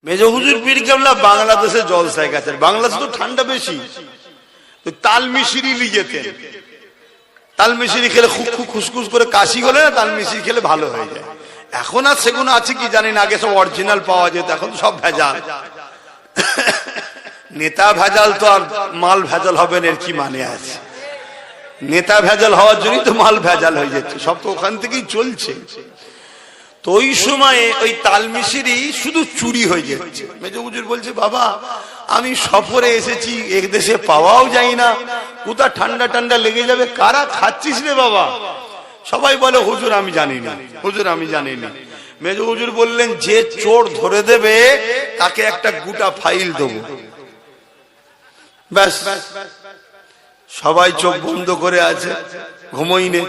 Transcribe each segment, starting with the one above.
মেজো হুজুর পীর কেবলা বাংলাদেশে জলসায় গেছেন। বাংলাদেশে তো ঠান্ডা বেশি, তো তাল মিশরি লিগেতেন। তাল মিশরি খেলে খুসখুস করে কাশি গলে না, তাল মিশরি খেলে ভালো হয়ে যায়। এখন আর সেগুলো আছে কি জানি না, আগে সব অরিজিনাল পাওয়া যেত, এখন তো সব ভেজাল। নেতা ভেজাল তো আর মাল ভেজাল হবে না, এর কি মানে আছে? নেতা ভেজাল হওয়ার জন্যই তো মাল ভেজাল হয়ে যাচ্ছে, সব তো ওখান থেকেই চলছে। তো ওই সময়ে ওই তালমিশরি শুধু চুরি হয়ে যাচ্ছে। মেজো হুজুর বলছে, বাবা আমি সফরে এসেছি, এক দেশে পাওয়াও যায় না, কোথা ঠান্ডা ঠান্ডা লেগে যাবে, কারা খাচ্ছিস রে বাবা? সবাই বলে হুজুর আমি জানি না, হুজুর আমি জানি না। মেজো হুজুর বললেন, যে চোর ধরে দেবে তাকে একটা গোটা ফাইল দেবো। ব্যাস, সবাই চোখ বন্ধ করে আছে, ঘুমোই নে,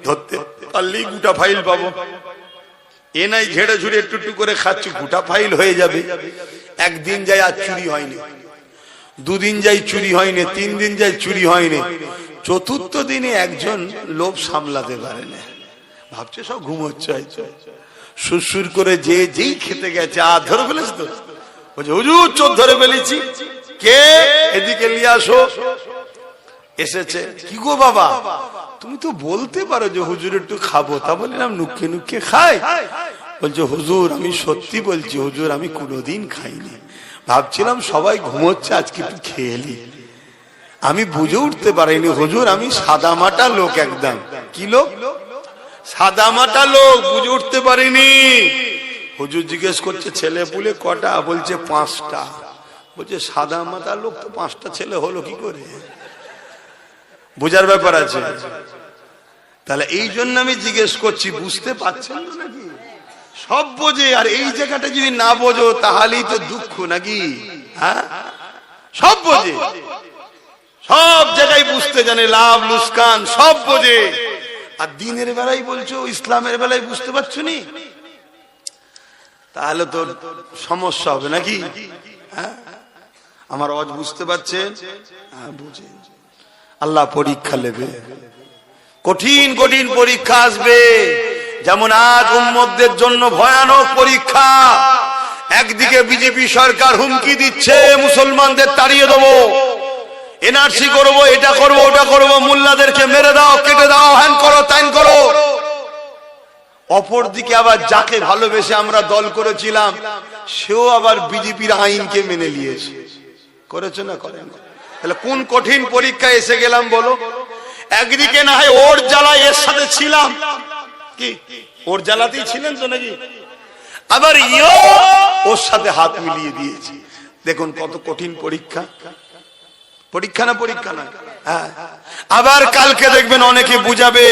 ধরতে পারলেই গোটা ফাইল পাবো। এ নাই ঝেড়ে ঝুড়ে একটু একটু করে খাচ্ছি, গোটা ফাইল হয়ে যাবে। একদিন যাই আর চুরি হয়নি, দুদিন যাই চুরি হয়নি, 3 দিন যাই চুরি হয়নি, চতুর্থ দিনে একজন লোভ সামলাতে পারে না, ভাবছে সব ঘুমোচ্ছে, সুরসুর করে যে যেই খেতে গেছে, আর ধরে ফেলেছে তো, বলছে হুজুর চোর ধরে ফেলেছি, কে এদিকে নিয়ে আসো। এসেছে, কি গো বাবা তুমি তো বলতে পারো যে হুজুর একটু খাবো, তা বললাম নুকে নুকে খাই। বলছে হুজুর আমি সত্যি বলছি, হুজুর আমি কোনোদিন খাইনি, ভাবছিলাম সবাই ঘুমোচ্ছে আজকে একটু খেয়ে নি। আমি বুঝে উঠতে পারিনি হুজুর, আমি সাদামাটা লোক, একদম কি লোক, সাদামাটা লোক, বুঝে উঠতে পারিনি। হুজুর জিজ্ঞেস করছে ছেলে পুলে কটা? বলছে 5টা। বলছে সাদামাটা লোক তো 5টা ছেলে হলো কি করে? বোঝার ব্যাপার আছে। তাহলে এই জন্য আমি জিজ্ঞেস করছি, বুঝতে পারছেন না নাকি? সব বোঝে, আর এই জায়গাটা যদি না বোঝো তাহলেই তো দুঃখ নাকি? হ্যাঁ, সব বোঝে, সব জায়গায় বুঝতে জানে, লাভ লুস্কান সব বোঝে, আর দিনের বেলায় বলছো, ইসলামের বেলায় বুঝতে পারছো নি, তাহলে তো সমস্যা হবে নাকি? হ্যাঁ, আমার আওয়াজ বুঝতে পারছেন? হ্যাঁ বুঝে। আল্লাহ পরীক্ষা নেবে, কঠিন কঠিন পরীক্ষা আসবে। যেমন আজ উম্মতদের জন্য ভয়ানক পরীক্ষা। একদিকে বিজেপি সরকার হুমকি দিচ্ছে মুসলমানদের তাড়িয়ে দেবো, এনআরসি করবো, এটা করবো, ওটা করবো, মোল্লাদেরকে মেরে দাও, কেটে দাও, হ্যান করো ত্যান করো। অপরদিকে আবার যাকে ভালোবেসে আমরা দল করেছিলাম, সেও আবার বিজেপির আইনকে মেনে নিয়েছে। করেছে না করেন? তাহলে কোন কঠিন পরীক্ষা এসে গেলাম বলো? একদিকে না হয় ওর জ্বালায় এর সাথে ছিলাম, কি ওর জ্বালাতেই ছিলেন তো নাকি, আবার ওর সাথে হাত মিলিয়ে দিয়েছি। দেখুন কত কঠিন পরীক্ষা, পরীক্ষা না পরীক্ষা না? হ্যাঁ। আবার কালকে দেখবেন অনেকে বুঝাবে,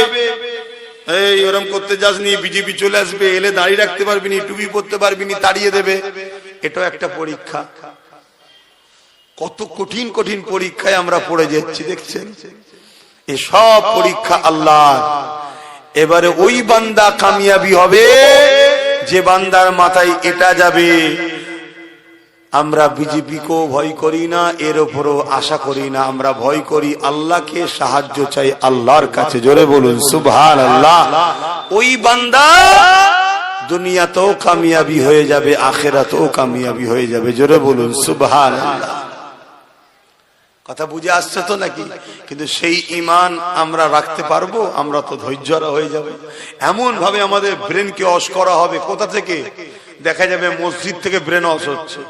এই ওরম করতে যাসনি, বিজেপি চলে আসবে, এলে দাঁড়িয়ে রাখতে পারবি নি, টুপি পরতে পারবি নি, তাড়িয়ে দেবে। এটাও একটা পরীক্ষা। কত কঠিন কঠিন পরীক্ষায় আমরা পড়ে যাচ্ছি দেখছেন। এই সব পরীক্ষা আল্লাহ। এবারে ওই বান্দা কামিয়াবি হবে যে বান্দার মাথায় এটা যাবে, আমরা বিজেপিকেও ভয় করি না, এর উপরও আশা করি না, আমরা ভয় করি আল্লাহকে, সাহায্য চাই আল্লাহর কাছে। জোরে বলুন সুবহানাল্লাহ। ওই বান্দা দুনিয়াতেও কামিয়াবি হয়ে যাবে, আখিরাতেও কামিয়াবি হয়ে যাবে। জোরে বলুন সুবহানাল্লাহ। কথা বুঝে আসছে তো নাকি? কিন্তু সেই ঈমান আমরা রাখতে পারবো? আমরা তো ধৈর্যরা হয়ে যাবে। এমন ভাবে আমাদের ব্রেনকে ওয়াশ করা হবে, কোথা থেকে? দেখা যাবে মসজিদ থেকে ব্রেন ওয়াশ হচ্ছে,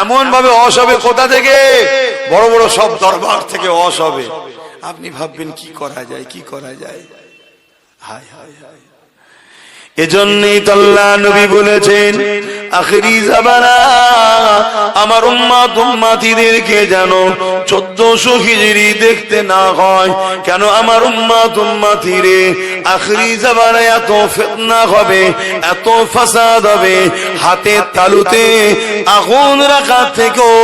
এমন ভাবে ওয়াশ হবে। কোথা থেকে? বড় বড় সব দরবার থেকে ওয়াশ হবে। আপনি ভাববেন কি করা যায়, কি করা যায়। হায় হায় হায়। এজন্যই তো আল্লাহ নবী বলেছেন, আখিরি জামানা আমার উম্মত উম্মতিদেরকে যেন 1400 হিজরি দেখতে না হয়। কেন? আমার উম্মত উম্মতিরে আখিরি জামানায় এত ফিতনা হবে, এত ফাসাদ হবে, হাতের তালুতে আগুন রাখা থেকেও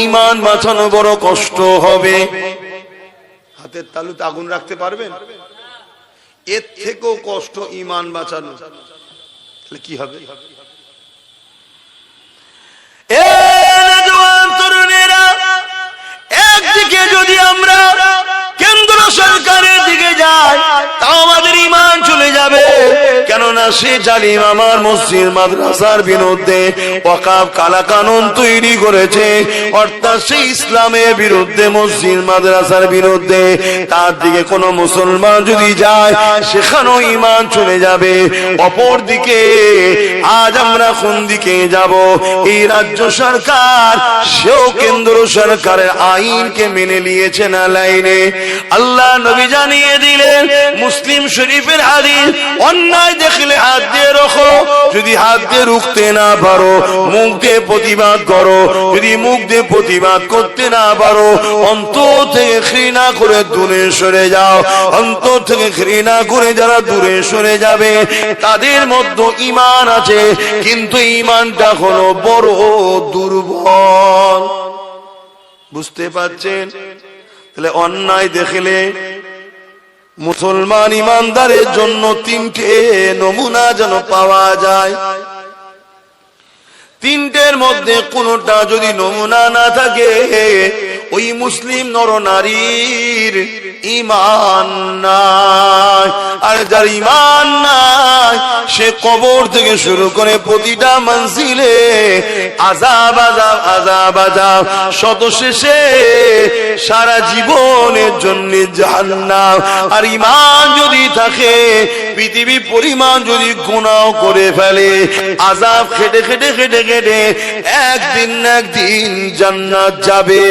ঈমান বাঁচানো বড় কষ্ট হবে। হাতের তালুতে আগুন রাখতে পারবেন? এর থেকেও কষ্ট ঈমান বাঁচানো। তাহলে কি হবে? একদিকে যদি আমরা কেন্দ্র সরকারের দিকে যাই, তাও আমাদের ঈমান চলে যাবে। কেননা সন্ত্রাসী জালিম আমার মসজিদ মাদ্রাসার বিরুদ্ধে ওয়াকফ কালাকানুন তৈরি করেছে, অর্থাৎ সেই ইসলামের বিরুদ্ধে, মসজিদ মাদ্রাসার বিরুদ্ধে, তার দিকে কোন মুসলমান যদি যায় সেখানেও ঈমান চলে যাবে। অপর দিকে আজ আমরা কোন দিকে যাব? এই রাজ্য সরকার সেও কেন্দ্র সরকারের আইনকে মেনে নিয়েছে না লাইনে। আল্লাহ নবী জানিয়ে দিলেন মুসলিম শরীফের হাদিস, অন্যায় দেখলে হাত দিয়ে রাখো, যদি হাত দিয়ে রুখতে না পারো মুখ দিয়ে প্রতিবাদ করো, যদি মুখ দিয়ে প্রতিবাদ করতে না পারো অন্তর থেকে ঘৃণা করে দূরে সরে যাও। অন্তর থেকে ঘৃণা করে যারা দূরে সরে যাবে তাদের মধ্যে ঈমান আছে, কিন্তু ঈমানটা হলো বড় দুর্বল। বুঝতে পারছেন? তাহলে অন্যায় দেখলে মুসলমান ইমানদারের জন্য তিনটে নমুনা যেন পাওয়া যায়। তিনটের মধ্যে কোনটা যদি নমুনা না থাকে ওই মুসলিম নরনারীর ঈমান নাই। আর যার ঈমান নাই সে কবর থেকে শুরু করে প্রতিটা মঞ্জিলে আযাব আযাব আযাব আযাব, শত শেষে সারা জীবনের জন্য জাহান্নাম। আর ঈমান যদি থাকে পৃথিবী পরিমাণ যদি গুনাহ করে ফেলে আযাব খেটে খেটে খেটে খেটে একদিন না একদিন জান্নাত যাবে।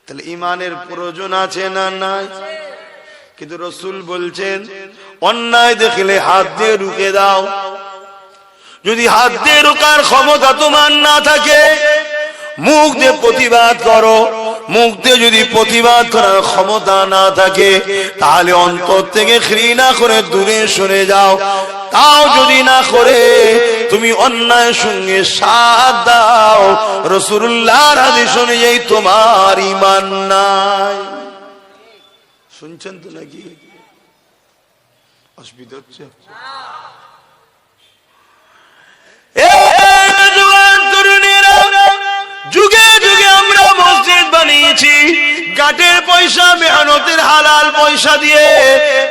তাহলে ঈমানের প্রয়োজন আছে না নাই? কিন্তু রাসূল বলছেন অন্যায় দেখলে হাত দিয়ে রুখে দাও। যদি হাত দিয়ে রোকার ক্ষমতা তোমার না থাকে মুখ দিয়ে প্রতিবাদ করো। মুখ দিয়ে যদি প্রতিবাদ করার ক্ষমতা না থাকে তাহলে অন্তর থেকে ঘৃণা করে দূরে সরে যাও। তাও যদি না করে তুমি অন্যায়ের সঙ্গে সাথ দাও, রাসূলুল্লাহর হাদিস অনুযায়ী তোমার ঈমান নাই। শুনছেন তো নাকি? অসুবিধা হচ্ছে? যুগে যুগে আমরা মসজিদ বানিয়েছি গাটের পয়সা, মেহনতের হালাল পয়সা দিয়ে।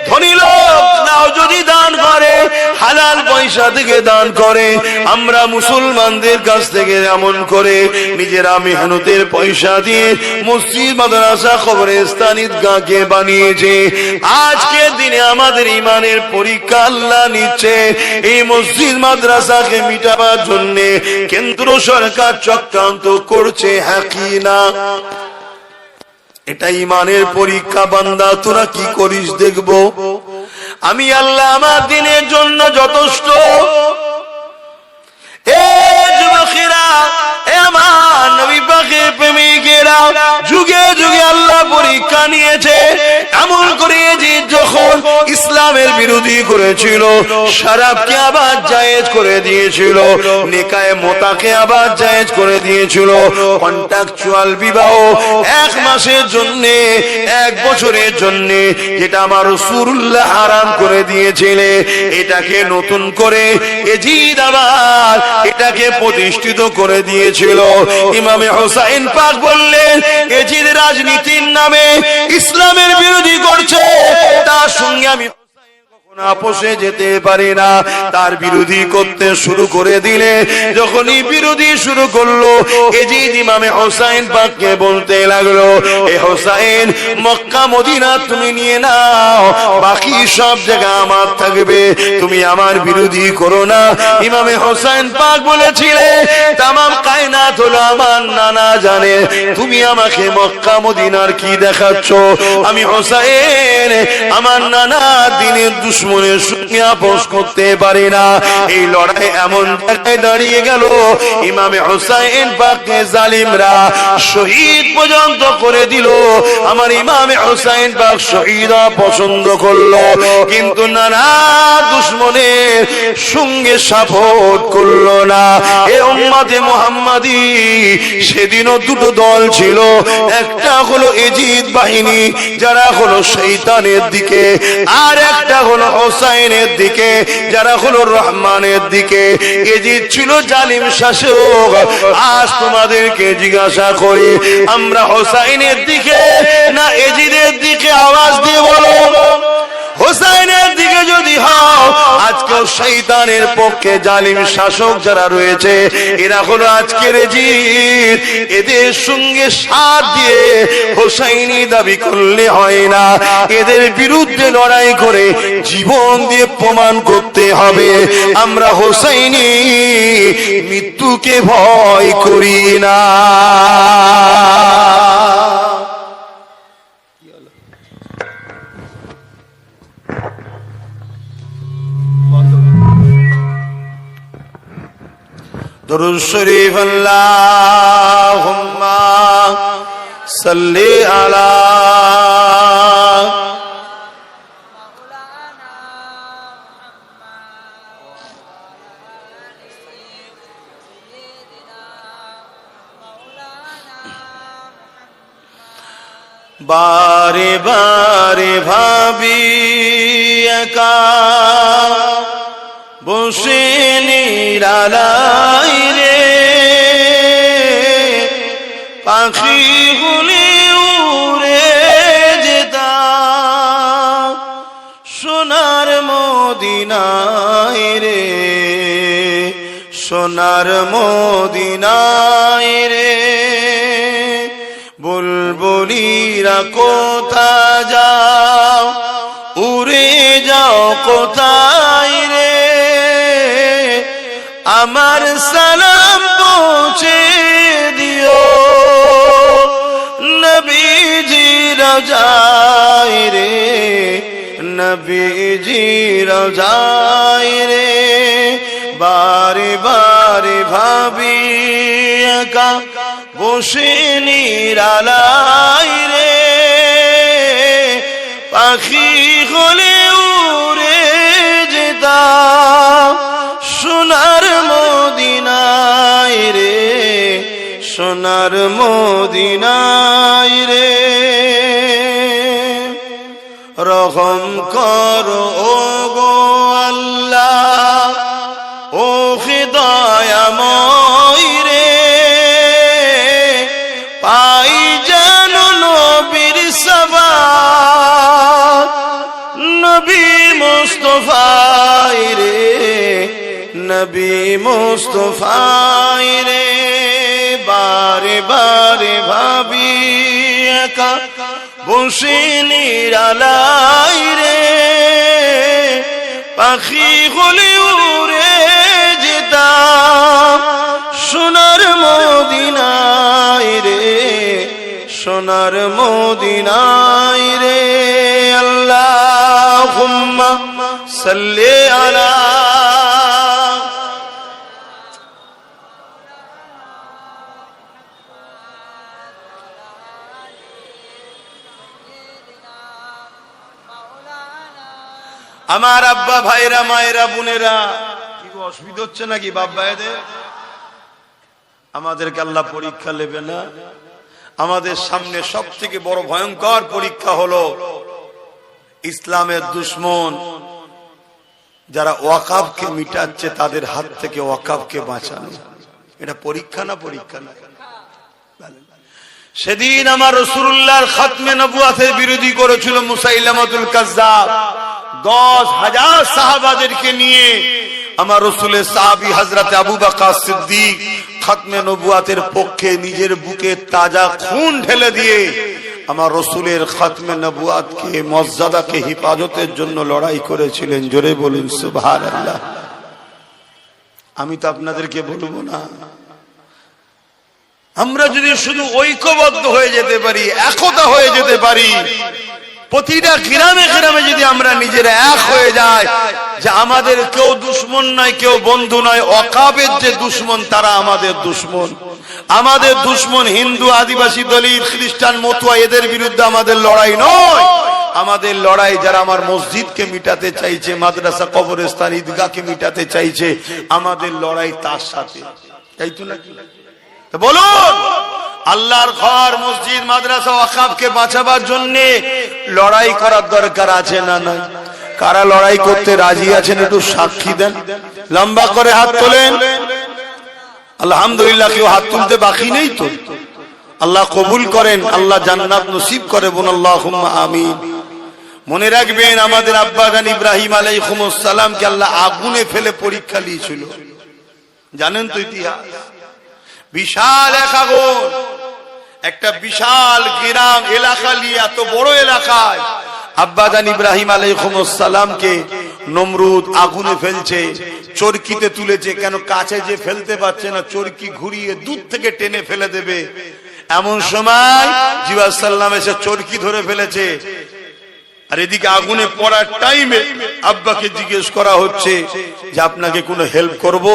ধনী লোক নাও যদি দান করে হালাল পয়সা থেকে দান করে। আমরা মুসলমানদের কাছ থেকে এমন করে নিজেরা মেহনতের পয়সা দিয়ে মসজিদ মাদ্রাসা কবরস্থান ঈদগাহকে বানিয়েছে। আজকের দিনে আমাদের ঈমানের পরীক্ষা আল্লাহ নিচ্ছে। এই মসজিদ মাদ্রাসাকে মিটাবার জন্য কেন্দ্র সরকার চক্রান্ত করছে, হ্যাঁ কি না? এটা ঈমানের পরীক্ষা। বান্দা তোরা কি করিস দেখবো। আমি আল্লাহ আমার দিনের জন্য যথেষ্ট। এ যুবকেরা, এ আমার নবী পাকের প্রেমিকেরা, যুগে যুগে আল্লাহ পরীক্ষা নিয়েছে। এমন করে যে যখন ইসলামের বিরোধী করেছিল, শরাবকে আবার জায়েজ করে দিয়েছিল, নিকায়ে মোতাকে আবার জায়েজ করে দিয়েছিল, কন্ট্রাকচুয়াল বিবাহ 1 মাসের জন্য 1 বছরের জন্য যেটা আমার রাসূলুল্লাহ হারাম করে দিয়েছিলেন, এটাকে নতুন করে এজিদ আবার এটাকে প্রতিষ্ঠিত করে দিয়েছিল। ইমামে হুসাইন পাক বললেন এজিদ রাজনীতির নামে ইসলামের বিরোধী করছে, তার সঙ্গে আমি আপোষে যেতে পারি না। তার বিরোধী করতে শুরু করে দিলে, যখনই বিরোধী শুরু করলো এজিদ ইমামে হুসাইন পাককে বলতে লাগলো, এ হুসাইন মক্কা মদিনা তুমি নিয়ে নাও, বাকি সব জায়গা আমার থাকবে, তুমি আমার বিরোধী করো না। ইমামে হুসাইন পাক বলেছিলেন তামাম কায়নাত হলো আমার নানা জানে, তুমি আমাকে মক্কা মদিনার কি দেখাচ্ছ? আমি হুসাইন আমার নানা দিনের দুশমনের সঙ্গে আপোষ করতে পারি না। এই লড়াই এমন জায়গায় দাঁড়িয়ে গেল ইমামে হুসাইন পাককে জালিমরা শহীদ পর্যন্ত করে দিল। আমার ইমামে হুসাইন পাক শহীদ পছন্দ করলো, কিন্তু নানা দুশমনের সঙ্গে সাপোর্ট করলো না। এ উম্মতে মুহাম্মাদি সেদিনও দুটো দল ছিল, একটা হলো এজিদ বাহিনী যারা হলো শয়তানের দিকে, আর একটা হলো হুসাইনের দিকে যারা হলো রহমানের দিকে। এজিদ ছিল জালিম শাসক। আজ তোমাদেরকে জিজ্ঞাসা করি, আমরা হুসাইনের দিকে না এজিদের দিকে? আওয়াজ দিয়ে বলো। হোসেনের দিকে যদি হও, আজকেও শয়তানের পক্ষে জালিম শাসক যারা রয়েছে, এরা হলো আজকের জিদ। এদের সঙ্গে সাথ দিয়ে হোসাইনি দাবি করলে হয় না, এদের বিরুদ্ধে লড়াই করে জীবন দিয়ে প্রমাণ করতে হবে আমরা হোসাইনি মৃত্যুকে ভয় করি না। দরুদ শরীফ আল্লাহুম্মা সাল্লি আলা বারে বারে ভাবি একা বসে নিরালাই রে, পাখি গুলি উড়ে যেতাম সোনার মদিনায় রে, সোনার মদিনায় রে। বুলবুলিরা কোথা যাও, উড়ে যাও কোথায় রে, আমার সালাম পৌঁছে দিও নবীজি রওজায় রে, নবীজি রওজায় রে। বারে বারে ভাবি একা বসে নিরালাই রে, পাখি হলে উড়ে যেতাম সোনার মদিনায় রে, সোনার মদিনায় রে। রহম করো ও গো আল্লাহ, ও দয়াময় রে, পাই যেন নবীর সবার, নবী মুস্তাফায় রে, নবী মুস্তাফায় রে। বারে বারে ভাবি একা বসে নিরালাই রে, পাখি হলে উড়ে যেতাম সোনার মদিনায় রে, সোনার মদিনায় রে। আল্লাহুম্মা সাল্লি আলা আমার আব্বা ভাইরা মায়েরা বোনেরা, কি অসুবিধা হচ্ছে নাকি বাপ ভাইদের? আমাদেরকে আল্লাহ পরীক্ষা নেবে না? আমাদের সামনে সব থেকে বড় ভয়ঙ্কর পরীক্ষা হলো ইসলামের দুশ্মন যারা ওয়াকাফকে মিটাচ্ছে, তাদের হাত থেকে ওয়াকাফকে বাঁচানো। এটা পরীক্ষা না? পরীক্ষা না? সেদিন আমার রাসূলুল্লাহর খাতমে নবুয়তের বিরোধী করেছিল মুসাইলামাতুল কাজ্জাব। 10,000 সাহাবাদেরকে নিয়ে আমার রাসূলের সাহাবী হযরত আবু বকর সিদ্দিক খাতমে নবুয়তের পক্ষে নিজের বুকে তাজা খুন ঢেলে দিয়ে আমার রাসূলের খাতমে নবুয়তকে মর্যাদাকে হেফাজতের জন্য লড়াই করেছিলেন। জোরে বলুন সুবহানাল্লাহ। আমি তো আপনাদেরকে বলবো না, আমরা যদি শুধু ঐক্যবদ্ধ হয়ে যেতে পারি, একতা হয়ে যেতে পারি, প্রতিটা গ্রামে গ্রামে যদি আমরা নিজেরা এক হয়ে যাই যে আমাদের কেউ দুশ্মন নয়, কেউ বন্ধু নয়, ওয়াকাফের যে দুশ্মন তারা আমাদের দুশ্মন। আমাদের দুশ্মন হিন্দু, আদিবাসী, দলিত, খ্রিস্টান, মতুয়া, এদের বিরুদ্ধে আমাদের লড়াই নয়। আমাদের লড়াই যারা আমার মসজিদকে মিটাতে চাইছে, মাদ্রাসা, কবরস্থান, ঈদগাহকে মিটাতে চাইছে, আমাদের লড়াই তার সাথে। তাই তো নাকি? বলুন, আল্লাহর ঘর, মসজিদ, মাদ্রাসা, ওয়াকাফকে বাঁচাবার জন্য লড়াই করার দরকার আছে না নাই? কারা লড়াই করতে রাজি আছেন একটু সাক্ষী দেন, লম্বা করে হাত তোলেন। আলহামদুলিল্লাহ, কেউ হাত তুলতে বাকি নেই তো? আল্লাহ কবুল করেন, আল্লাহ জান্নাত নসিব করে, বোন আল্লাহুম্মা আমিন। মনে রাখবেন আমাদের আব্বা জান ইব্রাহিম আলাইহিস সালামকে আল্লাহ আগুনে ফেলে পরীক্ষা নিয়েছিল, জানেন তো ইতিহাস। বিশাল এক আগুন, একটা বিশাল গ্রাম এলাকা নিয়ে, এত বড় এলাকায় আব্বা জান ইব্রাহিম আলাইহিস সালামকে নমরুদ আগুনে ফেলছে, চরকিতে তুলেছে। কেন কাছে যে ফেলতে পারছে না, চরকি ঘুরিয়ে দূর থেকে টেনে ফেলে দেবে। এমন সময় জিবরাইল সাল্লাম এসে চরকি ধরে ফেলেছে, আর এদিকে আগুনে পড়ার টাইমে আব্বাকে জিজ্ঞেস করা হচ্ছে যে আপনাকে কোনো হেল্প করব?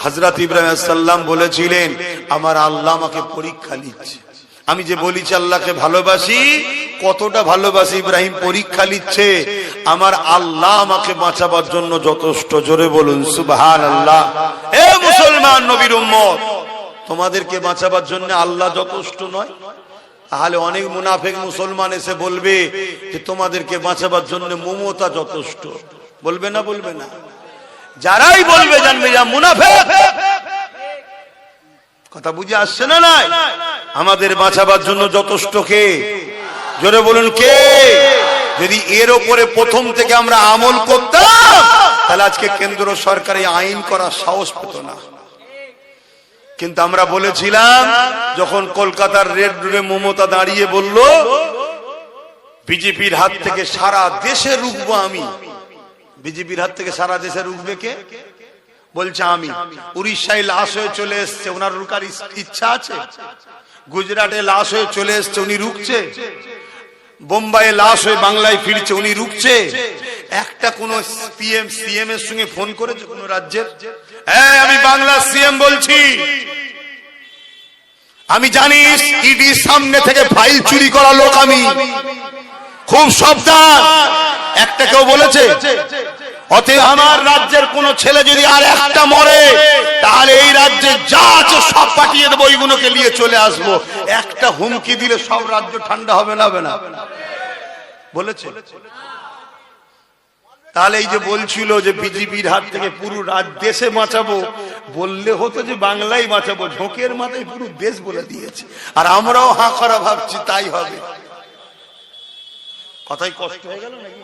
হযরত ইব্রাহিম আলাইহিস সালাম বলেছিলেন, আমার আল্লাহ আমাকে পরীক্ষা নিচ্ছে। আমি যে বলেছি আল্লাহকে ভালোবাসি, কতটা ভালোবাসি ইব্রাহিম পরীক্ষা নিচ্ছে। আমার আল্লাহ আমাকে বাঁচাবার জন্য যথেষ্ট। জোরে বলুন সুবহানাল্লাহ। এ মুসলমান নবীর উম্মত, তোমাদেরকে বাঁচাবার জন্য আল্লাহ যথেষ্ট নয়? তাহলে অনেক মুনাফিক মুসলমান এসে বলবে যে তোমাদেরকে বাঁচাবার জন্য মমতা যথেষ্ট। বলবে না? বলবে না? যারাই বলবে জানবে যা মুনাফিক। কথা বুঝে আসছে না? নাই, আমাদের বাঁচাবার জন্য যথেষ্ট কে? জোরে বলুন কে? যদি এর উপরে প্রথম থেকে আমরা আমল করতাম, তাহলে আজকে কেন্দ্র সরকার এই আইন করার সাহস পেত না। কিন্তু আমরা বলেছিলাম, যখন কলকাতার রেড রোডে মমতা দাঁড়িয়ে বলল বিজেপির হাত থেকে সারা দেশে রুখবো আমি। বিজেপির হাত থেকে সারা দেশে রুখবে কে? বলছে আমি। উড়িষ্যায় লাশ হয়ে চলে এসছে, ওনার রুকার ইচ্ছা আছে? গুজরাটে লাশ হয়ে চলে এসছে, উনি রুখছে? বোম্বাইয়ে লাশ হয়ে বাংলায় ফিরছে, উনি রুখছে? একটা কোন পিএম সিএম এর সঙ্গে ফোন করেছে কোন রাজ্যের? আমি বাংলা সিএম বলছি, আমি জানি ইডি সামনে থেকে ফাইল চুরি করা লোক, আমি খুব সাবধান। একটা কেউ বলেছে? অতএব আমার রাজ্যের কোন ছেলে যদি আর একটা মরে, তাহলে এই রাজ্যে যা আছে সব পাঠিয়ে দেবো, ওইগুলোকে নিয়ে চলে আসবো। একটা হুমকি দিলে সব রাজ্য ঠান্ডা হবে না? হবে না? বলেছে? তাহলে এই যে বলছিল যে বিজেপির হাত থেকে পুরো দেশে বাঁচাবো, বললে হতো যে বাংলায় বাঁচাবো। ঝোঁকের মাথায় পুরো দেশ বলে দিয়েছে, আর আমরাও হাঁ করা ভাবছি তাই হবে। কথাই কষ্ট হয়ে গেল নাকি?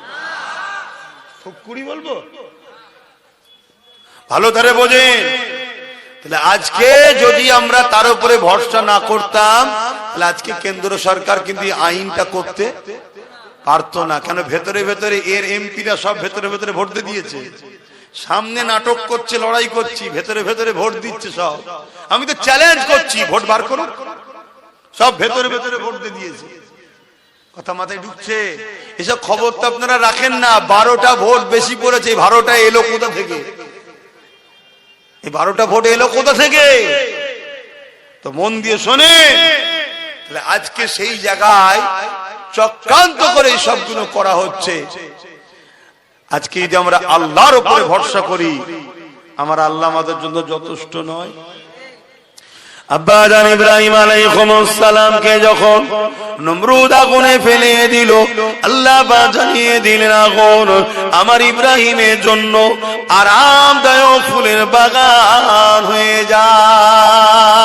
ফুকুরি বলবো? ভালো ধারে বোঝেন। তাহলে আজকে যদি আমরা তার উপরে ভরসা না করতাম, তাহলে আজকে কেন্দ্র সরকার কিন্তু আইনটা করতে পারতো না। কেন? ভেতরে ভেতরে এর এমপিরা সব ভেতরে ভেতরে ভোট দিয়ে দিয়েছে। সামনে নাটক করছে, লড়াই করছি, ভেতরে ভেতরে ভোট দিচ্ছে সব। আমি তো চ্যালেঞ্জ করছি, ভোট বার করো। সব ভেতরে ভেতরে ভোট দিয়ে দিয়েছে। কথা মাথায় ঢুকছে? এসব খবর তো আপনারা রাখেন না। 12টা ভোট বেশি পড়েছে, 12টা এলো কোথা থেকে? এই 12টা ভোট এলো কোথা থেকে? তো মন দিয়ে শোনে। তাহলে আজকে সেই জায়গায় চক্রান্ত করে এই সবগুলো করা হচ্ছে। আজকে যদি আমরা আল্লাহর উপরে ভরসা করি, আমার আল্লাহ আমাদের জন্য যথেষ্ট নয়? আব্বা জান ইব্রাহিম আলাইহিস সালামকে যখন নমরুদ আগুনে ফেলে দিল, আল্লাহ পাক জানিয়ে দিলেন আগুন আমার ইব্রাহিমের জন্য আরামদায়ক ফুলের বাগান হয়ে যায়।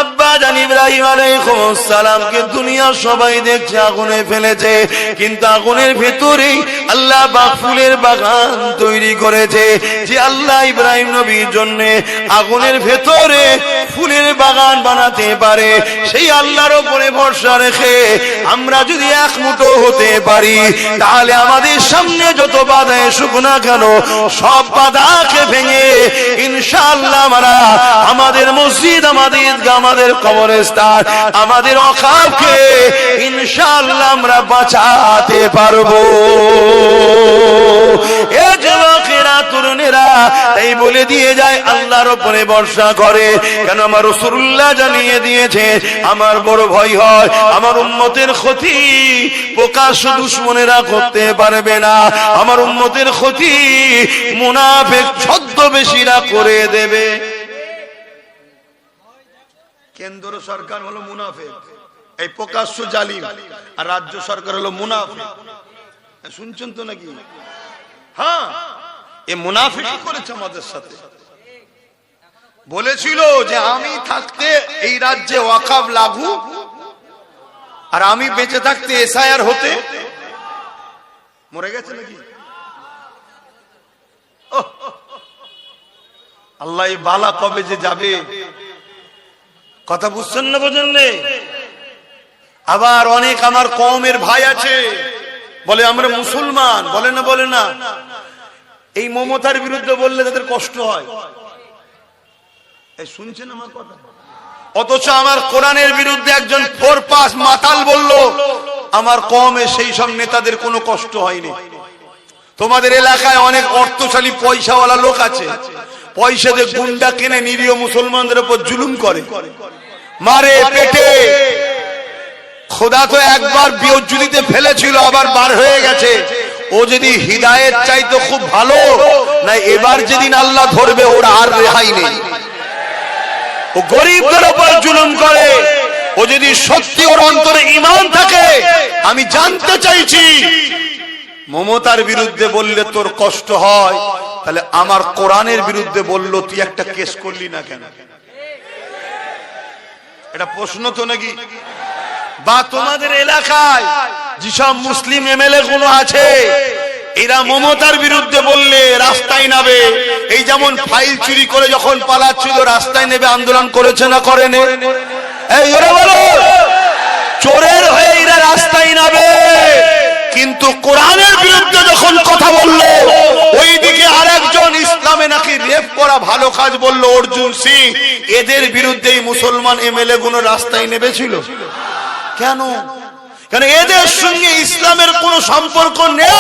আব্বা জান ইব্রাহিম আলাইহিস সালামকে দুনিয়া সবাই দেখছে আগুনে ফেলেছে, কিন্তু আগুনের ভেতরেই আল্লাহ পাক ফুলের বাগান তৈরি করেছে। যে আল্লাহ ইব্রাহিম নবীর জন্য আগুনের ভেতরে ফুলের বাগান বানাতে পারে, সেই আল্লাহর উপরে ভরসা রেখে আমরা যদি এক মুঠো হতে পারি, তাহলে আমাদের সামনে যত বাধা এসুক না কেন, সব বাধাকে ভেঙে ইনশাআল্লাহ আমরা আমাদের মসজিদ, আমাদের ঈদগাহ, আমাদের কবরস্থান, আমাদের ওয়াকফকে ইনশাআল্লাহ আমরা বাঁচাতে পারবো। এ যুবকেরা, তরুণেরা, তাই বলে দিয়ে যায় আল্লাহর উপরে ভরসা করে। কেন? আমার রাসূলুল্লাহ জানিয়ে দিয়েছে, আমার বড় ভয় হয় আমার উম্মতের ক্ষতি প্রকাশ্য দুশমনেরা করতে পারবে না, আমার উম্মতের ক্ষতি মুনাফিক ছদ্মবেশীরা করে দেবে। কেন্দ্র সরকার হলো মুনাফিক, এই প্রকাশ্য জালিম, আর রাজ্য সরকার হলো মুনাফিক। শুনছেন তো নাকি? হ্যাঁ, এই মুনাফিকই করেছে আমাদের সাথে। বলেছিল যে আমি থাকতে এই রাজ্যে ওয়াকফ লাগু, আর আমি বেঁচে থাকতে এসআইআর হতে। মরে গেছে নাকি? আল্লাহ এই বালা কবে যে যাবে, কথা বুঝছেন না, বোঝেন নে? আবার অনেক আমার কওমের ভাই আছে, বলে আমরা মুসলমান, বলে না বলে না, এই মমতার বিরুদ্ধে বললে তাদের কষ্ট হয়। এই শুনছেন আমার কথা? অথচ আমার কোরআনের বিরুদ্ধে একজন ফোরপাস মাতাল বলল, আমার কওমে সেই সব নেতাদের কোনো কষ্ট হয়নি। তোমাদের এলাকায় অনেক অর্থশালী পয়সাওয়ালা লোক আছে, পয়সা দিয়ে গুন্ডা কিনে নিরীহ মুসলমানদের উপর জুলুম করে, মারে পেটে। খোদা তো একবার বিয়জ্জুলিতে ফেলেছিল, আবার বার হয়ে গেছে। ও যদি হিদায়েত চাইতো খুব ভালো, না এবার যেদিন আল্লাহ ধরবে ওর আর রেহাই নেই। ও গরিবদের উপর জুলুম করে। ও যদি সত্যি ওর অন্তরে ঈমান থাকে, আমি জানতে চাইছি, মমতার বিরুদ্ধে বললে তোর কষ্ট হয়, তাহলে আমার কোরআনের বিরুদ্ধে বললো তুই একটা কেস করলি না কেন? এটা প্রশ্ন তো নাকি? বা তোমাদের এলাকায় যেসব মুসলিম এমএলএ গুলো আছে, এরা মমতার বিরুদ্ধে বললে রাস্তায় নামে। এই যেমন ফাইল চুরি করে যখন পালাচ্ছিল, রাস্তায় নেবে আন্দোলন করেছে না করেনি? এই ওরা বলো, চোরের হয়ে এরা রাস্তায় নামে। কিন্তু কোরআনের বিরুদ্ধে যখন কথা বললো, ওইদিকে আরেকজন ইসলামে নাকি রেপ করা ভালো কাজ বললো, অর্জুন সিং, এদের বিরুদ্ধে মুসলমান এমএলএ গুলো রাস্তায় নেমেছিল। কেন? কারণ এদের সঙ্গে ইসলামের কোনো সম্পর্ক নেই।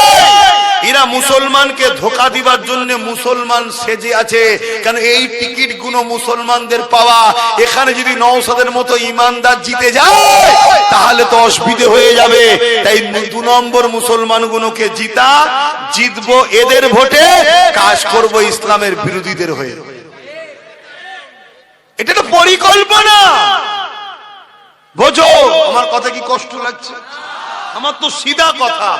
এরা মুসলমানকে ধোঁকা দিবার জন্য মুসলমান সেজে আছে। কারণ এই টিকিট গুলো মুসলমানদের পাওয়া। এখানে যদি নওশাদের মতো ইমানদার জিতে যায়, তাহলে তো অসুবিধে হয়ে যাবে। তাই 2 নম্বর মুসলমান গুলোকে জিতবো এদের ভোটে, কাজ করব ইসলামের বিরোধীদের হয়ে। এটা তো পরিকল্পনা। বোঝো আমার কথা কি কষ্ট লাগছে? আমার তো সিধা কথা।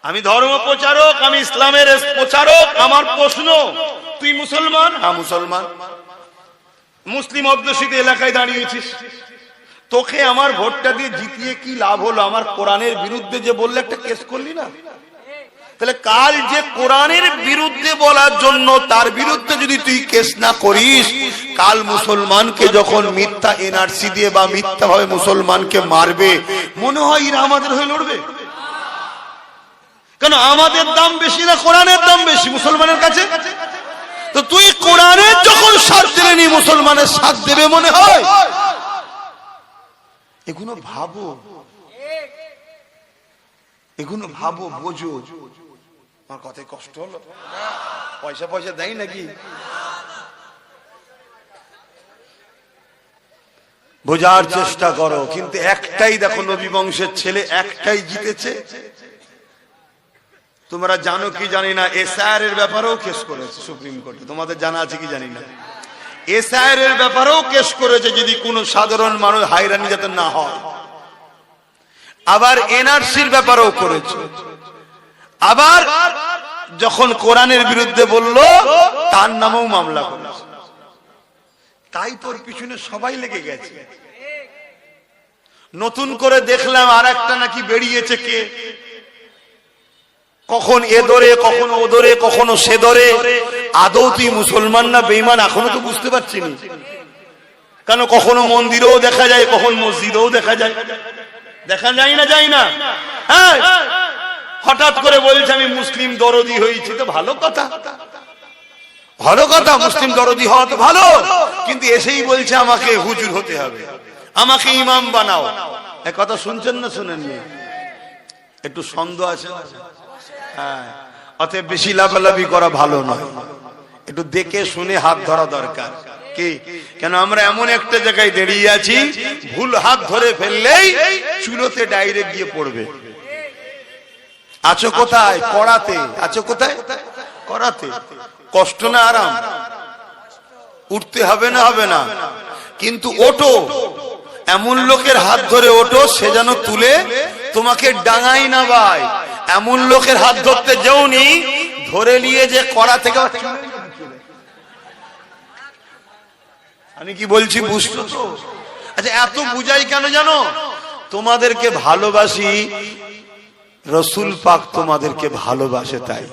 আমি ধর্ম প্রচারক, আমি ইসলামের প্রচারক। আমার প্রশ্ন, তুই মুসলমান? হ্যাঁ মুসলমান। মুসলিম অধ্যুষিত এলাকায় দাঁড়িয়েছিস, তোকে আমার ভোটটা দিয়ে জিতিয়ে কি লাভ হলো? আমার কোরআনের বিরুদ্ধে যে বললে একটা কেস করলি না? তাহলে কাল যে কোরআনের বিরুদ্ধে বলার জন্য তার বিরুদ্ধে যদি তুই কেস না করিস, কাল মুসলমানকে যখন মিথ্যা এনআরসি দিয়ে বা মিথ্যা ভাবে মুসলমানকে মারবে, মনে হয় এরা আমাদের হয়ে লড়বে? কেন আমাদের দাম বেশি না কোরআনের দাম বেশি মুসলমানের কাছে? তো তুই কোরআনের যখন সাথ দিলেনি, মুসলমানের সাথ দেবে মনে হয়? এগুলো ভাবো, এগুলো ভাবো, বোঝো। আমার কথায় কষ্ট হলো? পয়সা পয়সা দেয় নাকি? বোঝার চেষ্টা করো। কিন্তু একটাই দেখো, নবী বংশের ছেলে একটাই জিতেছে। তোমরা জানো কি জানি না, এসআইআর এর ব্যাপারেও কেস করেছে সুপ্রিম কোর্টে। তোমাদের জানা আছে কি জানি না? এসআইআর এর ব্যাপারেও কেস করেছে, যদি কোনো সাধারণ মানুষ হয়রানি যাতে না হয়। আবার এনআরসির ব্যাপারেও করেছে। আবার যখন কোরআনের বিরুদ্ধে বলল, তার নামেও মামলা করেছে। তাই তোর পিছনে সবাই লেগে গেছে। নতুন করে দেখলাম আর একটা নাকি বেরিয়েছে, কে কখন এ ধরে, কখনো ও ধরে, কখনো সে ধরে। আদৌ তুই মুসলমান না বেঈমান এখনো তো বুঝতে পারছি না। কেন কখনো মন্দিরেও দেখা যায়, কখন মসজিদেও দেখা যায়। দেখা যায় না? যায় না? হ্যাঁ, হঠাৎ করে বলছে আমি মুসলিম দরদি হয়েছি, তো ভালো কথা, ভালো কথা। মুসলিম দরদি হওয়া তো ভালো, কিন্তু এসেই বলছে আমাকে হুজুর হতে হবে, আমাকে ইমাম বানাও। এ কথা শুনছেন না শুনেননি? একটু সন্দেহ আছে। হ্যাঁ, অতএব বেশি লাফালাফি করা ভালো নয়। একটু দেখে শুনে হাত ধরা দরকার। কি? কেন আমরা এমন একটা জায়গায় দাঁড়িয়ে আছি, ভুল হাত ধরে ফেললেই চুলোতে ডাইরেক্ট গিয়ে পড়বে। আছো কোথায়? কড়াতে। আছো কোথায়? কড়াতে। কষ্ট না আরাম? উঠতে হবে না? হবে না। কিন্তু ওঠো, এমন লোকের হাত ধরে ওঠো, সে যেন তুলে তোমাকে ডাঙাই না ভাই। এমন লোকের হাত ধরতে যেওনি, ধরে নিয়ে যে কড়া থেকে আমি কি বলছি বুঝছো তো? আচ্ছা এত বুঝাই কেন জানো? তোমাদেরকে ভালোবাসি, রসুল পাক তোমাদেরকে ভালোবাসে তাই।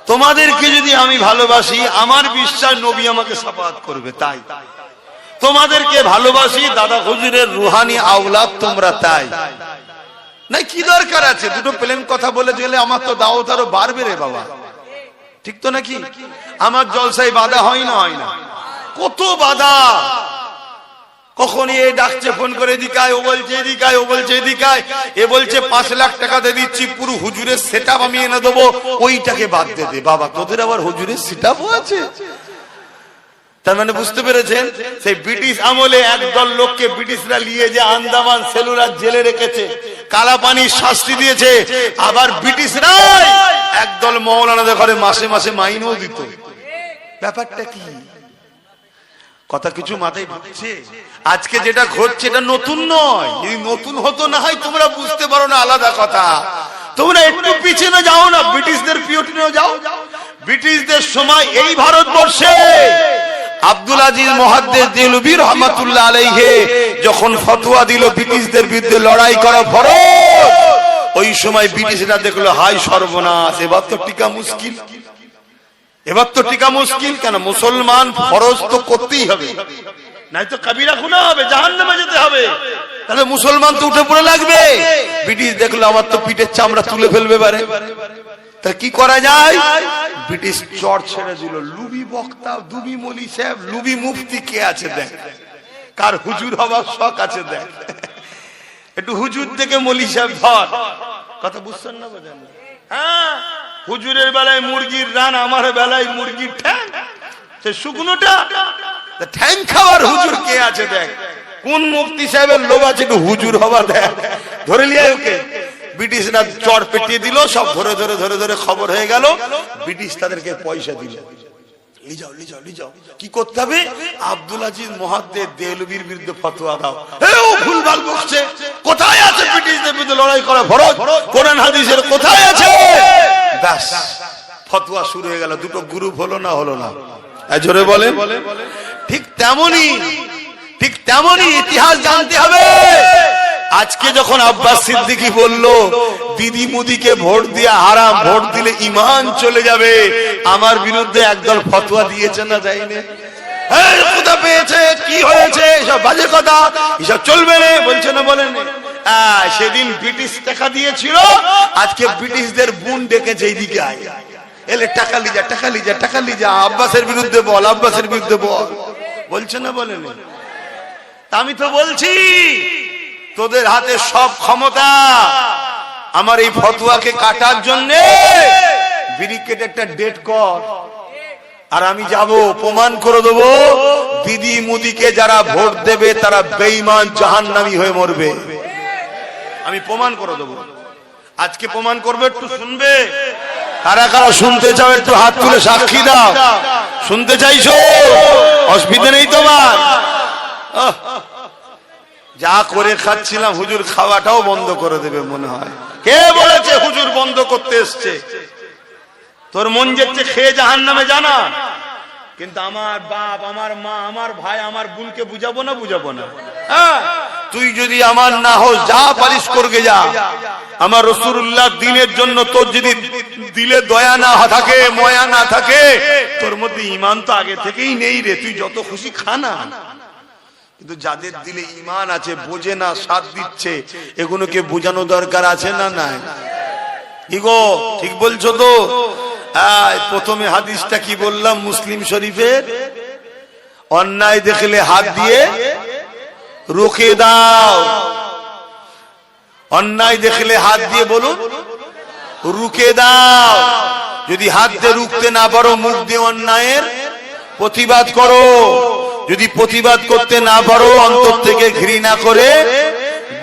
তোমাদেরকে যদি আমি ভালোবাসি, আমার বিশ্বাস নবী আমাকে শাফাআত করবে তাই। তোমাদেরকে ভালোবাসি, দাদা হুজুরের রুহানি আওলাদ তোমরা তাই। না কি দরকার আছে দুটো প্লেন কথা বলে গেলে? আমার তো দাওয়াত আরো বাড়বে রে বাবা, ঠিক তো নাকি? আমার জলসায় বাধা হয় না? হয় না? কত বাধা। কখন এ ডাকছে ফোন করে এদিকায়, ও বলছে এদিকায়, ও বলছে এদিকায়, এ বলছে 5 লাখ টাকা দিয়ে দিচ্ছি পুরো হুজুরের সেটআপ আমি এনে দেবো, ওইটাকে বাদ দে দে। বাবা তোদের আবার হুজুরের সেটআপও আছে? তার মানে বুঝতে পেরেছেন, সেই ব্রিটিশ আমলে একদল লোককে ব্রিটিশরা নিয়ে যে আন্দামান সেলুলার জেলে রেখেছে, কালা পানির শাস্তি দিয়েছে। আবার ব্রিটিশরা একদল মৌলানাদের ঘরে মাসে মাসে মাইনও দিত। ব্যাপারটা কি? কথা কিছু মাথায় ঢুকছে? আজকে যেটা ঘটছে এটা নতুন নয়। যদি নতুন হতো না হয় তোমরা বুঝতে পারো না, আলাদা কথা। তোমরা একটু পিছনে যাও না, ব্রিটিশদের পিরিয়ডে যাও। ব্রিটিশদের সময় এই ভারতবর্ষে আব্দুল আজিজ মুহাদ্দিস দেহলভী রাহমাতুল্লাহ আলাইহি যখন ফতোয়া দিল ব্রিটিশদের বিরুদ্ধে লড়াই করা ফরজ, ওই সময় ব্রিটিশরা দেখলো হাই সর্বনাশ, এবার তো টিকা মুশকিল। এবার তো টিকা মুশকিল কেন? মুসলমান ফরজ তো করতেই হবে, নাই তো কবিরা গুনাহ হবে, জাহান্নামে যেতে হবে। তাহলে মুসলমান তো উঠে পড়ে লাগবে। ব্রিটিশ দেখলো আমার তো পিঠের চামড়া তুলে ফেলবে পারে, তা কি করা যায়? ব্রিটিশ চট ছেড়ে দিল। লুবি বক্তা, দুবি মলি সাহেব, লুবি মুফতি কে আছে দেখ, কার হুজুর হবার শখ আছে দেখ, একটু হুজুর থেকে মলি সাহেব ধর। কথা বুঝছেন না? বোঝেন? হ্যাঁ, হুজুরের বেলায় মুরগির রান, আমার বেলায় মুরগির ঠ্যাং। সে শুকনোটা ঠ্যাং খাওয়ার হুজুর কে আছে দেখ। কোন মুফতি সাহেবের লোভ আছে একটু হুজুর হবা দেখ, ধরে লিয়ে ওকে। ব্রিটিশরা চড় পেটিয়ে দিল, সব ধরে ধরে ধরে ধরে খবর হয়ে গেল। ব্রিটিশ তাদেরকে পয়সা দিল, লিজাও লিজাও লিজাও। কি করতে হবে? আব্দুল আজিজ মুহাদ্দিস দেহলভীর বিরুদ্ধে ফতোয়া দাও। ও ভুলভাল বকছে, কোথায় আছে ব্রিটিশদের বিরুদ্ধে লড়াই করা ফরজ? কোরআন হাদিসের কোথায় আছে? ব্যাস ফতোয়া শুরু হয়ে গেল। দুটো গ্রুপ হলো না? হলো না? জোরে বলেন। ঠিক তেমনি ইতিহাস জানতে হবে। আজকে যখন আব্বাস সিদ্দিকী বলল দিদি মুদিকে ভোট দিয়ে হারাম, ভোট দিলে ঈমান চলে যাবে, আমার বিরুদ্ধে একদল ফতোয়া দিয়েছে না যায়নি? কোথা পেয়েছে, কি হয়েছে, এসব বাজে কথা, এসব চলবে না, বলছে না? বলেন। সেদিন ব্রিটিশ টাকা দিয়েছিল, আজকে ব্রিটিশদের বোন ডেকেছে এইদিকে আয়, এলে টাকা লিজা, টাকা লিজা, টাকা লিজা, আব্বাসের বিরুদ্ধে বল, আব্বাসের বিরুদ্ধে বল, বলছে না? বলেন। আমি তো বলছি তোদের হাতে সব ক্ষমতা আমার এই ফতোয়াকে কাটার জন্য। ব্রিকেট একটা ডেট কর, আর আমি যাব, প্রমাণ করে দেবো দিদি মুদিকে যারা ভোট দেবে তারা বেঈমান জাহান্নামী হয়ে মরবে। আমি প্রমাণ করে দেবো, আজকে প্রমাণ করবে। একটু শুনবে? কারা কারা শুনতে চাও একটু হাত তুলে সাক্ষী দাও। শুনতে চাইছো? অসুবিধা নেই তোমার? যা করে খাচ্ছিলাম হুজুর খাওয়াটাও বন্ধ করে দেবে মনে হয়। কে বলেছে হুজুর বন্ধ করতে এসছে? তোর মন যেচ্ছে খেয়ে জাহান্নামে জানা, কিন্তু আমার বাপ, আমার মা, আমার ভাই, আমার বোনকে বুঝাবো না? বুঝাবো না? হ্যাঁ, তুই যদি আমার না হোস যা পারিস করগে যা। আমার রাসূলুল্লাহ দ্বীনের জন্য তোর যদি দিলে দয়া না থাকে, ময়া না থাকে, তোর মধ্যে ঈমান তো আগে থেকেই নেই রে। তুই যত খুশি খানা, কিন্তু যাদের দিলে ঈমান আছে, বোঝে না, সাথ দিচ্ছে, এগুলোকে বোঝানো দরকার আছে না নাই? কি গো, ঠিক বলছো তো? প্রথমে হাদিসটা কি বললাম মুসলিম শরীফের? অন্যায় দেখলে হাত দিয়ে রুখে দাও। অন্যায় দেখলে হাত দিয়ে বলুন রুখে দাও। যদি হাত দিয়ে রুখতে না পারো, মুখ দিয়ে অন্যায়ের প্রতিবাদ করো। যদি প্রতিবাদ করতে না পারো, অন্তর থেকে ঘৃণা করে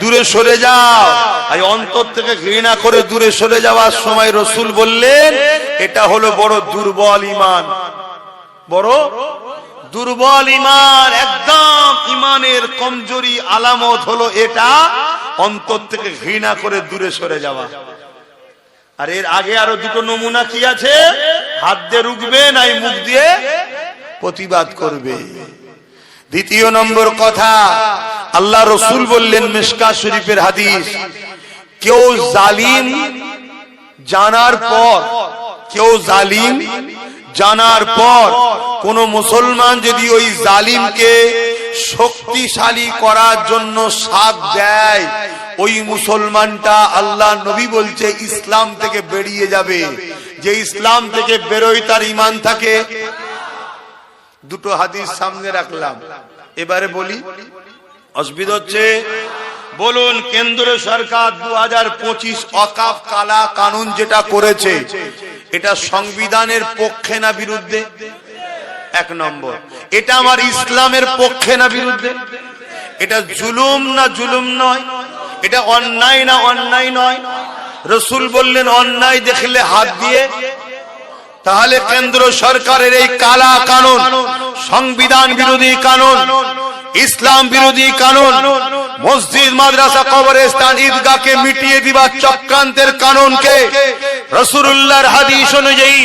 দূরে সরে যাও। আর অন্তর থেকে ঘৃণা করে দূরে সরে যাওয়ার সময় রাসূল বললেন এটা হলো বড় দুর্বল ঈমান। বড় দুর্বল ঈমান, একদম ঈমানের কমজোরি আলামত হলো এটা, অন্তর থেকে ঘৃণা করে দূরে সরে যাওয়া। আর এর আগে আরো দুটো নমুনা কি আছে? হাত দিয়ে রুখবে, নাই মুখ দিয়ে প্রতিবাদ করবে। দ্বিতীয় নম্বর কথা, আল্লাহ রসুল বললেন মিশকাত শরীফের হাদিস, কেউ জালিম জানার পর, কেউ জালিম জানার পর কোন মুসলমান যদি ওই জালিমকে শক্তিশালী করার জন্য সাথ দেয়, ওই মুসলমানটা আল্লাহ নবী বলছে ইসলাম থেকে বেরিয়ে যাবে। যে ইসলাম থেকে বেরোয় তার ঈমান থাকে। দুটো হাদিস সামনে রাখলাম, এবারে বলি, অসুবিধা হচ্ছে? বলুন, কেন্দ্র সরকার 2025 ওয়াকফ কালা কানুন যেটা করেছে, এটা সংবিধানের পক্ষে না বিরুদ্ধে? এক নম্বর, এটা আমার ইসলামের পক্ষে না বিরুদ্ধে? এটা জুলুম না জুলুম নয়? এটা অন্যায় না অন্যায় নয়? রসুল বললেন অন্যায় দেখলে হাত দিয়ে। তাহলে কেন্দ্র সরকারের এই কালা কানুন, সংবিধান বিরোধী কানুন, ইসলাম বিরোধী কানুন, মসজিদ মাদ্রাসা কবরস্থান ঈদগাহকে মিটিয়ে দিবার চক্রান্তের কানুনকে রাসূলুল্লাহর হাদিস অনুযায়ী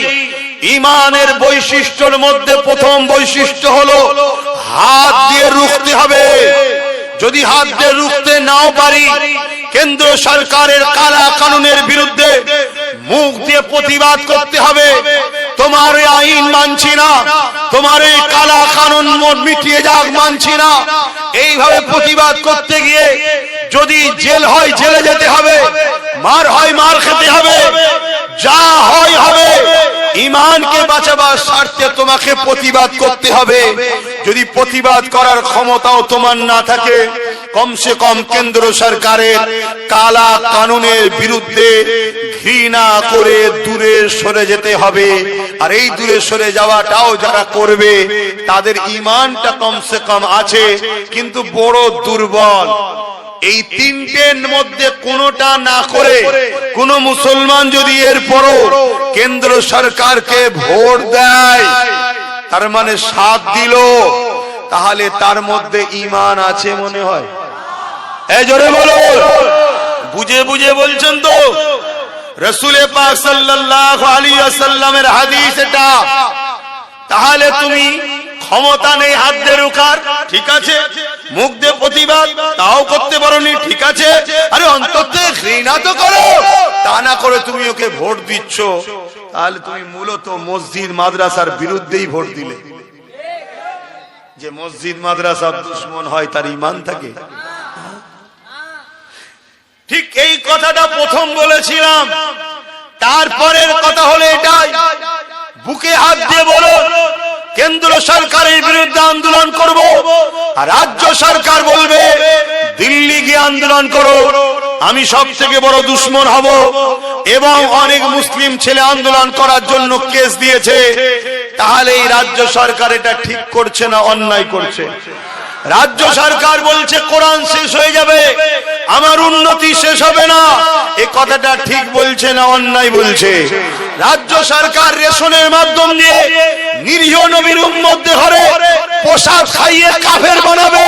ঈমানের বৈশিষ্ট্যের মধ্যে প্রথম বৈশিষ্ট্য হলো হাত দিয়ে রুখতে হবে। যদি হাত দিয়ে রুখতে নাও পারি, কেন্দ্র সরকারের কালা কানুনের বিরুদ্ধে মুখ দিয়ে প্রতিবাদ করতে হবে। তোমার এই আইন মানছি না, তোমার এই কালা কানুন মিটিয়ে যাক মানছি না। এইভাবে প্রতিবাদ করতে গিয়ে যদি জেল হয় জেলে যেতে হবে, মার হয় মার খেতে হবে, যা হয় হবে। ঈমানকে বাঁচাবার স্বার্থে তোমাকে প্রতিবাদ করতে হবে। যদি প্রতিবাদ করার ক্ষমতাও তোমার না থাকে, কমসে কম কেন্দ্র সরকারের কালা কানুনের বিরুদ্ধে ঘৃণা করে দূরে সরে যেতে হবে। আর এই দূরে সরে যাওয়াটাও যারা করবে তাদের ঈমানটা কমসে কম আছে, কিন্তু বড় দুর্বল। এই তিনটের মধ্যে কোনটা না করে কোন মুসলমান যদি এরপরও কেন্দ্র সরকারকে ভোট দেয়, তার মানে সাথ দিল, তাহলে তার মধ্যে ঈমান আছে মনে হয়? এই জোরে বলো, বুঝে বুঝে বলছেন তো? রাসূল পাক সাল্লাল্লাহু আলাইহি ওয়াসাল্লামের হাদিস এটা। তাহলে তুমি ক্ষমতা নেই হাত দিয়ে রুখার, ঠিক আছে, মুখ দিয়ে প্রতিবাদ তাও করতে পারোনি, ঠিক আছে, আরে অন্তত ঘৃণা তো করো। তা না করে তুমি ওকে ভোট দিচ্ছ, তাহলে তুমি মূলত মসজিদ মাদ্রাসার বিরুদ্ধেই ভোট দিলে। যে মসজিদ মাদ্রাসার দুশমন হয় তার ঈমান থাকে? ঠিক এই কথাটা প্রথম বলেছিলাম। তারপরের কথা হলো এটাই, বুকে হাত দিয়ে বলো কেন্দ্র সরকারের বিরুদ্ধে আন্দোলন করব, আর রাজ্য সরকার বলবে দিল্লি গিয়ে আন্দোলন করো, আমি সব থেকে বড় দুশমন হব। এবং অনেক মুসলিম ছেলে আন্দোলন করার জন্য কেস দিয়েছে। তাহলে এই রাজ্য সরকার এটা ঠিক করছে না অন্যায় করছে? রাজ্য সরকার বলছে কোরআন শেষ হয়ে যাবে, আমার উন্নতি শেষ হবে না, এই কথাটা ঠিক বলছে না অন্যায় বলছে? রাজ্য সরকার রেশনের মাধ্যম দিয়ে নিরীহ নবীর উম্মতদের ঘরে পোশাক খাইয়ে কাফের বানাবে,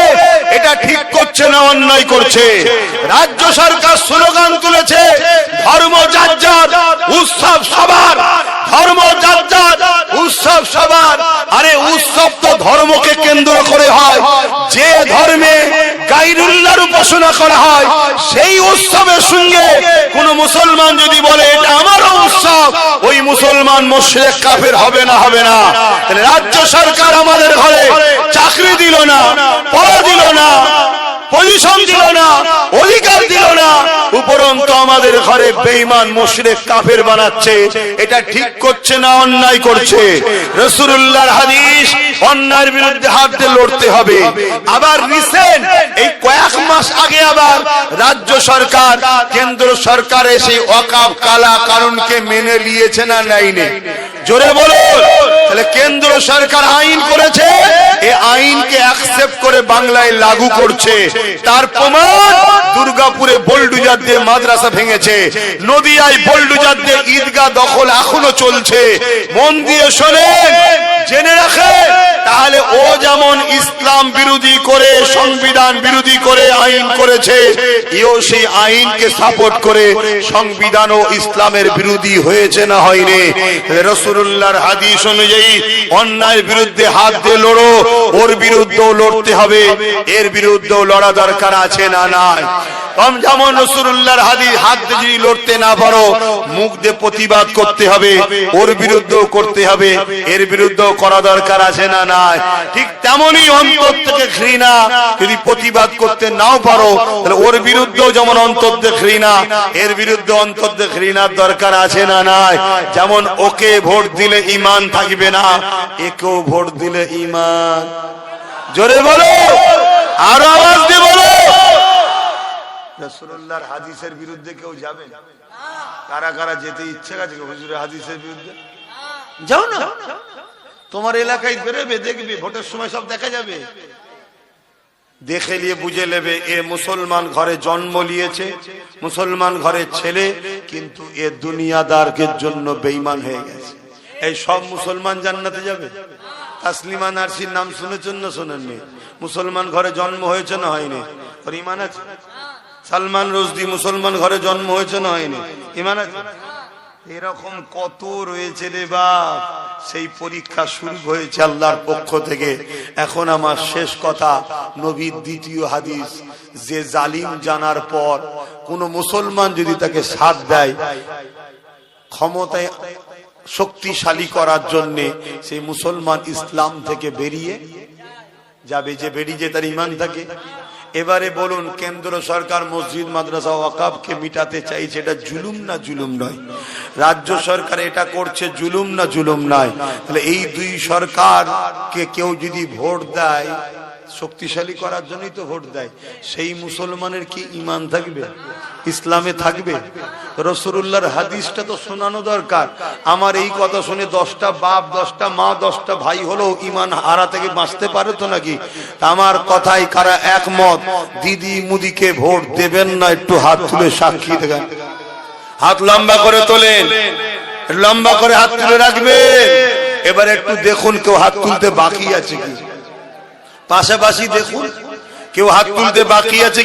এটা ঠিক করছে না অন্যায় করছে? রাজ্য সরকার স্লোগান তুলেছে ধর্ম যার যার, উৎসব সবার, ধর্ম যার যার, উৎসব সবার। আরে উৎসব তো ধর্মকে কেন্দ্র করে হয়। যে ধর্মে গায়রুল্লাহর উপাসনা করা হয় সেই উৎসবের সঙ্গে কোন মুসলমান যদি বলে এটা আমারও উৎসব, ওই মুসলমান মুশরিক কাফের হবে না? হবে না? তাহলে রাজ্য সরকার আমাদের ঘরে চাকরি দিল না, পড়া দিল না, পজিশন দিল না, অধিকার দিল না, উপরন্তু আমাদের ঘরে বেঈমান মুশরিক কাফের বানাচ্ছে, এটা ঠিক করছে না অন্যায় করছে? রাসূলুল্লাহর হাদিস, অন্যায়ের বিরুদ্ধে হাত দিয়ে লড়তে হবে। আবার রিসেন্ট এই কয়েক মাস আগে আবার রাজ্য সরকার কেন্দ্র সরকার সেই ওয়াকফ কালা কানুনকে মেনে নিয়েছে না নেয়নি? জোরে বলো। তাহলে কেন্দ্র সরকার আইন করেছে, এই আইনকে অ্যাকসেপ্ট করে বাংলায় লাগু করছে। তার প্রমাণ দুর্গাপুরে বোলডুজার দিয়ে মাদ্রাসা ভেঙেছে, নদিয়ায় বোলডুজার দিয়ে ঈদগাহ দখল এখনো চলছে। মন দিয়ে শোনেন, জেনে রাখেন, তাহলে ও যেমন ইসলাম বিরোধী করে সংবিধান বিরোধী করে আইন করেছে, এও সেই আইনকে সাপোর্ট করে সংবিধান ও ইসলামের বিরোধী হয়েছে না হয়নি? রাসূলুল্লাহর হাদিস অনুযায়ী অন্যায়ের বিরুদ্ধে হাত দিয়ে লড়ো, ওর বিরুদ্ধেও লড়তে হবে, এর বিরুদ্ধেও লড়া দরকার আছে না নাই? যেমন রাসূলুল্লাহর হাদিস হাত দিয়ে যদি লড়তে না পারো, মুখ দিয়ে প্রতিবাদ করতে হবে, ওর বিরুদ্ধেও করতে হবে, এর বিরুদ্ধেও করা দরকার আছে না নাই? ঠিক তেমনই অন্তর থেকে ঘৃণা যদি প্রতিবাদ করতে নাও পারো, তাহলে ওর বিরুদ্ধেও যেমন অন্তর থেকে ঘৃণা, এর বিরুদ্ধে অন্তর থেকে ঘৃণার দরকার আছে না নাই? যেমন ওকে ভোট দিলে ঈমান থাকবে না, একেও ভোট দিলে ঈমান। জোরে বলো, আরো আওয়াজ দিয়ে বলো। রাসূলুল্লাহর হাদিসের বিরুদ্ধে কেউ যাবে? কারা কারা যেতে ইচ্ছে আছে হুজুরের হাদিসের বিরুদ্ধে? যাও না, তোমার এলাকায় বেরোবে, দেখবে ভোটের সময় সব দেখা যাবে, দেখে নিয়ে বুঝে নেবে এ মুসলমান ঘরে জন্ম নিয়েছে, মুসলমান ঘরের ছেলে, কিন্তু এ দুনিয়াদারদের জন্য বেঈমান হয়ে গেছে। এই সব মুসলমান জান্নাতে যাবে? তাসলিমা নার্সির নাম শুনেছেন না শোনেননি? মুসলমান ঘরে জন্ম হয়েছে না হয়নি? ওর ঈমান আছে? সালমান রুশদি মুসলমান ঘরে জন্ম হয়েছে না হয়নি? ঈমান আছে? এরকম কত রয়েছে রে বাপ। সেই পরীক্ষা শুরু হয়েছে আল্লাহর পক্ষ থেকে। এখন আমার শেষ কথা, নবীর দ্বিতীয় হাদিস, যে জালিম জানার পর কোন মুসলমান যদি তাকে সাথ দেয় ক্ষমতায় শক্তিশালী করার জন্য, সেই মুসলমান ইসলাম থেকে বেরিয়ে যাবে। যে বেরিয়ে তার ঈমান থাকে। এবারে বলুন, কেন্দ্র সরকার মসজিদ মাদ্রাসা ওয়াকফকে মিটাতে চাইছে, এটা জুলুম না জুলুম নয়? রাজ্য সরকার এটা করছে, জুলুম না জুলুম নয়? তাহলে এই দুই সরকারকে কেউ যদি ভোট দেয়, শক্তিশালী করার জন্যই তো ভোট দেয়, সেই মুসলমানের কি ঈমান থাকবে? ইসলামে থাকবে? রাসূলুল্লাহর হাদিসটা তো শোনানো দরকার। আমার এই কথা শুনে 10টা বাপ, 10টা মা, 10টা ভাই হলো ঈমান হারা থেকে বাঁচতে পারে তো নাকি? আমার কথাই কারা একমত দিদি মুদিকে ভোট দেবেন না? একটু হাত তুলে সাক্ষী দেন। হাত লম্বা করে তোলেন, লম্বা করে হাত তুলে রাখবেন। এবার একটু দেখুন কেউ হাত তুলতে বাকি আছে কি, পাশাপাশি দেখুন কেউ হাত তুলতে বাকি আছে।